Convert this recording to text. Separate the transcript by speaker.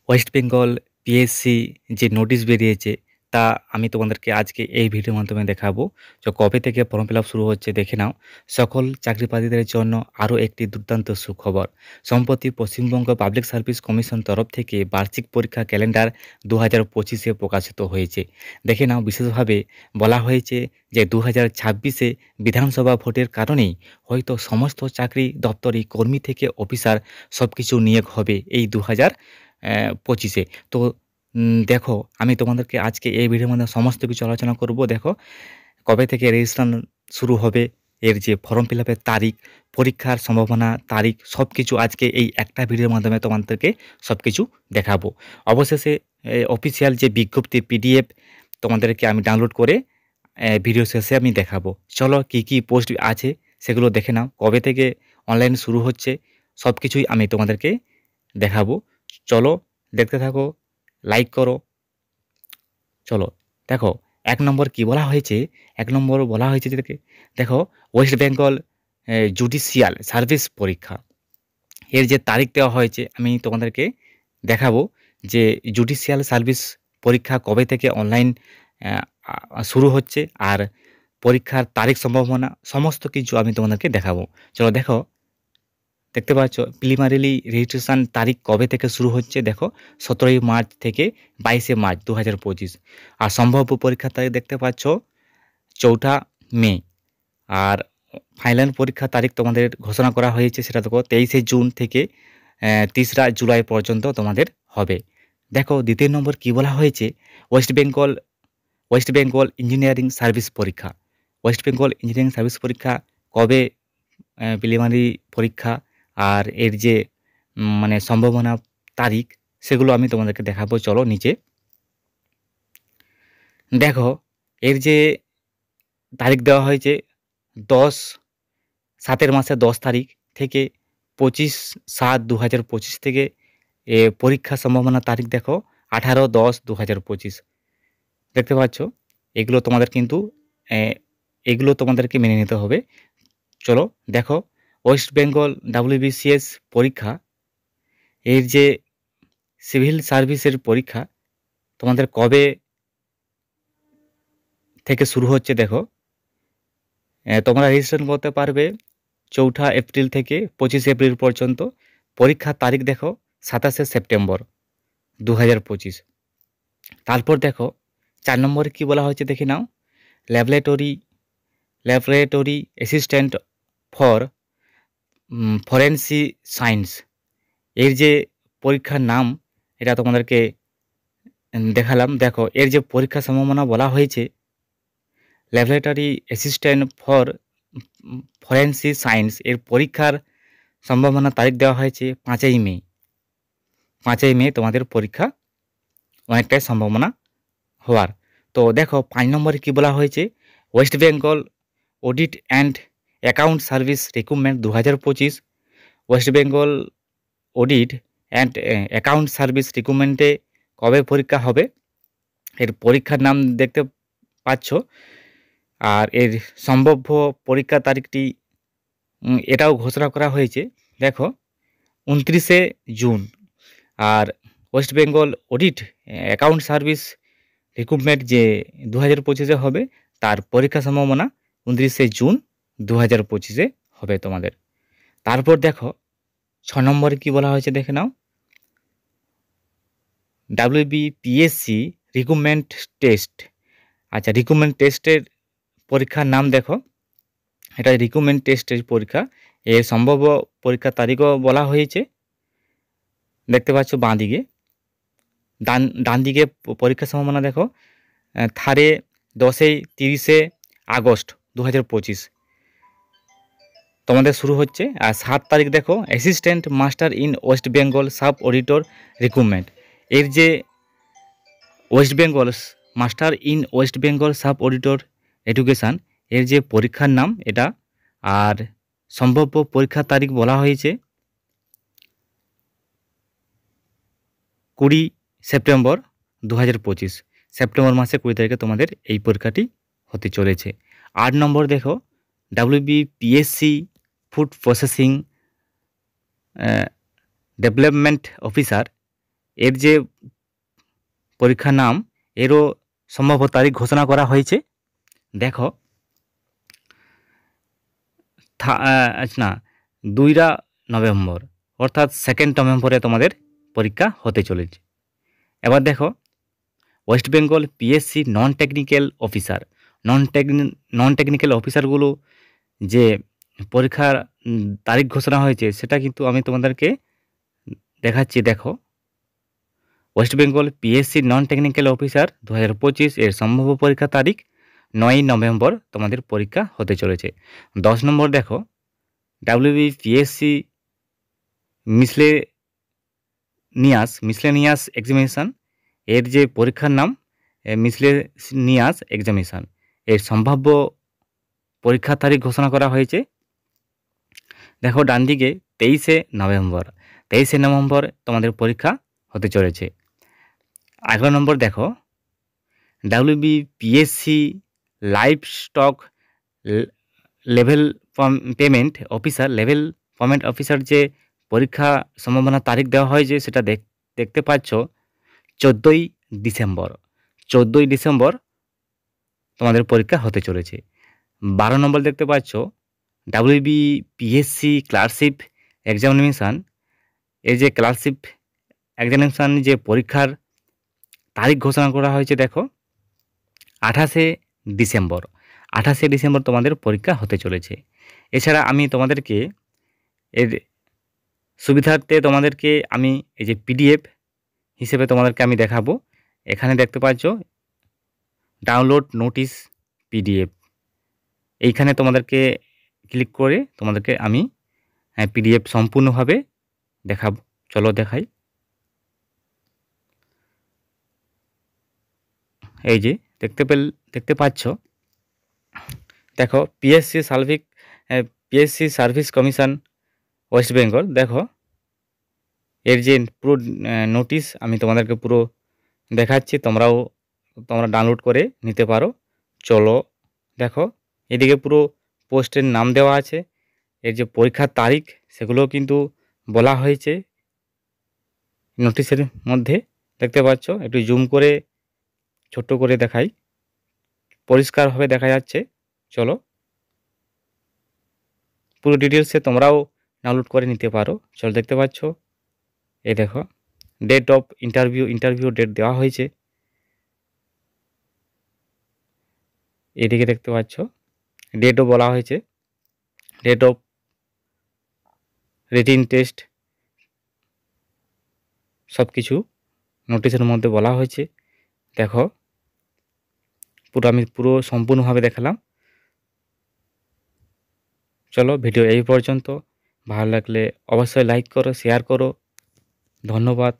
Speaker 1: West Bengal PSC যে notice বেরিয়েছে তা আমি তোমাদেরকে আজকে এই ভিডিওর মাধ্যমে দেখাবো। তো কবে থেকে ফর্ম ফিল আপ শুরু হচ্ছে দেখে নাও। সকল চাকরিপ্রার্থীদের জন্য আরও একটি দুর্দান্ত সুখবর। সম্প্রতি পশ্চিমবঙ্গ পাবলিক সার্ভিস কমিশন তরফ থেকে বার্ষিক পরীক্ষা ক্যালেন্ডার 2025-এ প্রকাশিত হয়েছে। দেখে নাও, বিশেষভাবে বলা হয়েছে যে 2026-এ বিধানসভা ভোটের কারণেই হয়তো সমস্ত চাকরি দপ্তরি কর্মী থেকে অফিসার সব কিছু নিয়োগ হবে এই 2025-এ। তো দেখো, আমি তোমাদেরকে আজকে এই ভিডিওর মধ্যে সমস্ত কিছু আলোচনা করব। দেখো, কবে থেকে রেজিস্ট্রেশন শুরু হবে, এর যে ফর্ম ফিল আপের তারিখ, পরীক্ষার সম্ভাবনা, তারিখ সব কিছু আজকে এই একটা ভিডিওর মাধ্যমে তোমাদেরকে সব কিছু দেখাবো। অবশেষে অফিসিয়াল যে বিজ্ঞপ্তি পিডিএফ তোমাদেরকে আমি ডাউনলোড করে ভিডিও শেষে আমি দেখাবো। চলো, কি কি পোস্ট আছে সেগুলো দেখে নাও। কবে থেকে অনলাইন শুরু হচ্ছে সব কিছুই আমি তোমাদেরকে দেখাবো। চলো দেখতে থাকো, লাইক করো। চলো দেখো, ১ নম্বর কি বলা হয়েছে। ১ নম্বর বলা হয়েছে যে দেখো, ওয়েস্ট বেঙ্গল জুডিশিয়াল সার্ভিস পরীক্ষা এর যে তারিখ দেওয়া হয়েছে আমি তোমাদেরকে দেখাবো যে জুডিশিয়াল সার্ভিস পরীক্ষা কবে থেকে অনলাইন শুরু হচ্ছে আর পরীক্ষার তারিখ সম্ভাবনা সমস্ত কিছু আমি তোমাদেরকে দেখাবো। চলো দেখো, দেখতে পাচ্ছ প্রিলিমিনারি রেজিস্ট্রেশন তারিখ কবে থেকে শুরু হচ্ছে। দেখো, ১৭ই মার্চ থেকে ২২শে মার্চ ২০২৫। আর সম্ভাব্য পরীক্ষার তারিখ দেখতে পাচ্ছ ৪ঠা মে। আর ফাইনাল পরীক্ষার তারিখ তোমাদের ঘোষণা করা হয়েছে, সেটা দেখো ২৩শে জুন থেকে ৩রা জুলাই পর্যন্ত তোমাদের হবে। দেখো, দ্বিতীয় নম্বর কি বলা হয়েছে, ওয়েস্ট বেঙ্গল ইঞ্জিনিয়ারিং সার্ভিস পরীক্ষা। ওয়েস্ট বেঙ্গল ইঞ্জিনিয়ারিং সার্ভিস পরীক্ষা কবে প্রিলিমিনারি পরীক্ষা আর এর যে মানে সম্ভাবনা তারিখ সেগুলো আমি তোমাদেরকে দেখাবো। চলো নিচে দেখো, এর যে তারিখ দেওয়া হয়েছে ৭ মাসের ১০ তারিখ থেকে ২৫/৭/২০২৫ থেকে পরীক্ষা সম্ভাবনা তারিখ দেখো ১৮/১০/২০২৫। দেখতে পাচ্ছ, এগুলো তোমাদের কিন্তু এগুলো তোমাদেরকে মেনে নিতে হবে। চলো দেখো, ওয়েস্ট বেঙ্গল WBCS পরীক্ষা এর যে সিভিল সার্ভিসের পরীক্ষা তোমাদের কবে থেকে শুরু হচ্ছে। দেখো, তোমরা রেজিস্ট্রেশন করতে পারবে ৪ঠা এপ্রিল থেকে ২৫শে এপ্রিল পর্যন্ত। পরীক্ষার তারিখ দেখো ২৭শে সেপ্টেম্বর ২০২৫। তারপর দেখো ৪ নম্বরে কি বলা হয়েছে দেখে নাও, laboratory assistant for forensic science এর যে পরীক্ষার নাম এটা তোমাদেরকে দেখালাম। দেখো, এর যে পরীক্ষা সম্ভাবনা বলা হয়েছে, laboratory assistant for forensic science এর পরীক্ষার সম্ভাবনা তারিখ দেওয়া হয়েছে ৫ই মে। ৫ই মে তোমাদের পরীক্ষা অনেকটাই সম্ভাবনা হওয়ার। তো দেখো ৫ নম্বরে কি বলা হয়েছে, West Bengal audit and account service recruitment ২০২৫। West Bengal audit and account service রিক্রুটমেন্টে কবে পরীক্ষা হবে এর পরীক্ষার নাম দেখতে পাচ্ছ। আর এর সম্ভাব্য পরীক্ষা তারিখটি এটাও ঘোষণা করা হয়েছে। দেখো, ২৯শে জুন। আর West Bengal audit account service recruitment যে ২০২৫-এ হবে তার পরীক্ষা সম্ভাবনা ২৯শে জুন ২০২৫-এ হবে তোমাদের। তারপর দেখো ৬ নম্বরে কি বলা হয়েছে দেখে নাও, WBPSC রিক্রুটমেন্ট টেস্ট। আচ্ছা, রিক্রুটমেন্ট টেস্টের পরীক্ষার নাম দেখো, এটা রিক্রুটমেন্ট টেস্টের পরীক্ষা। এর সম্ভাব্য পরীক্ষার তারিখও বলা হয়েছে। দেখতে পাচ্ছ বাঁ দিকে, ডান দিকে পরীক্ষার সম্ভাবনা দেখো 10-30 আগস্ট ২০২৫ তোমাদের শুরু হচ্ছে। আর ৭ তারিখ দেখো, assistant master in West Bengal sub auditor recruitment এর যে West Bengal master in West Bengal sub auditor education এর যে পরীক্ষার নাম এটা। আর সম্ভাব্য পরীক্ষার তারিখ বলা হয়েছে ২০ সেপ্টেম্বর ২০২৫। সেপ্টেম্বর মাসে ২০ তারিখে তোমাদের এই পরীক্ষাটি হতে চলেছে। ৮ নম্বর দেখো, WBPSC food processing development officer এর যে পরীক্ষার নাম এরও সম্ভাব্য তারিখ ঘোষণা করা হয়েছে। দেখো না 2 নভেম্বর অর্থাৎ 2 নভেম্বরে তোমাদের পরীক্ষা হতে চলেছে। এবার দেখো West Bengal PSC non technical অফিসারগুলো যে পরীক্ষার তারিখ ঘোষণা হয়েছে সেটা কিন্তু আমি তোমাদেরকে দেখাচ্ছি। দেখো West Bengal PSC non technical officer 2025 এর সম্ভাব্য পরীক্ষা তারিখ 9 নভেম্বর তোমাদের পরীক্ষা হতে চলেছে। 10 নম্বর দেখো ডাব্লিউবিপিএসসি মিসলেনিয়াস এক্সামিনেশান এর যে পরীক্ষার নাম মিসলেনিয়াস এক্সামিনেশান এর সম্ভাব্য পরীক্ষার তারিখ ঘোষণা করা হয়েছে। দেখো ডান দিকে 23 নভেম্বর তোমাদের পরীক্ষা হতে চলেছে। 11 নম্বর দেখো WBPSC live stock level payment officer যে পরীক্ষা সম্ভাবনা তারিখ দেওয়া হয়েছে সেটা দেখতে পাচ্ছ 14 ডিসেম্বর তোমাদের পরীক্ষা হতে চলেছে। 12 নম্বর দেখতে পাচ্ছ ডাব্লিউবিপিএসসি ক্লার্কশিপ এক্সামিনেশান এই যে ক্লার্কশিপ এক্সামিনেশান যে পরীক্ষার তারিখ ঘোষণা করা হয়েছে। দেখো 28 ডিসেম্বর তোমাদের পরীক্ষা হতে চলেছে। এছাড়া আমি তোমাদেরকে এর সুবিধার্থে তোমাদেরকে আমি এই যে পিডিএফ হিসেবে তোমাদেরকে আমি দেখাবো। এখানে দেখতে পাচ্ছ ডাউনলোড নোটিশ পিডিএফ, এইখানে তোমাদেরকে ক্লিক করে তোমাদেরকে আমি পিডিএফ সম্পূর্ণভাবে দেখাবো। চলো দেখাই। এই যে দেখতে পাচ্ছ, দেখো PSC service commission West Bengal. দেখো এর যে পুরো নোটিশ আমি তোমাদেরকে পুরো দেখাচ্ছি, তোমরা ডাউনলোড করে নিতে পারো। চলো দেখো এদিকে পুরো পোস্টের নাম দেওয়া আছে, এর যে পরীক্ষার তারিখ সেগুলোও কিন্তু বলা হয়েছে নোটিশের মধ্যে। দেখতে পাচ্ছ, একটু জুম করে ছোট্ট করে দেখাই, পরিষ্কারভাবে দেখা যাচ্ছে। চলো পুরো ডিটেলসে তোমরাও ডাউনলোড করে নিতে পারো। চলো দেখতে পাচ্ছ, এই দেখো ডেট অফ ইন্টারভিউ ডেট দেওয়া হয়েছে। এদিকে দেখতে পাচ্ছ ডেটও বলা হয়েছে, ডেট অফ রিটিন টেস্ট, সব কিছু নোটিশের মধ্যে বলা হয়েছে। দেখো আমি পুরো সম্পূর্ণভাবে দেখালাম। চলো ভিডিও এই পর্যন্ত, ভালো লাগলে অবশ্যই লাইক করো, শেয়ার করো। ধন্যবাদ।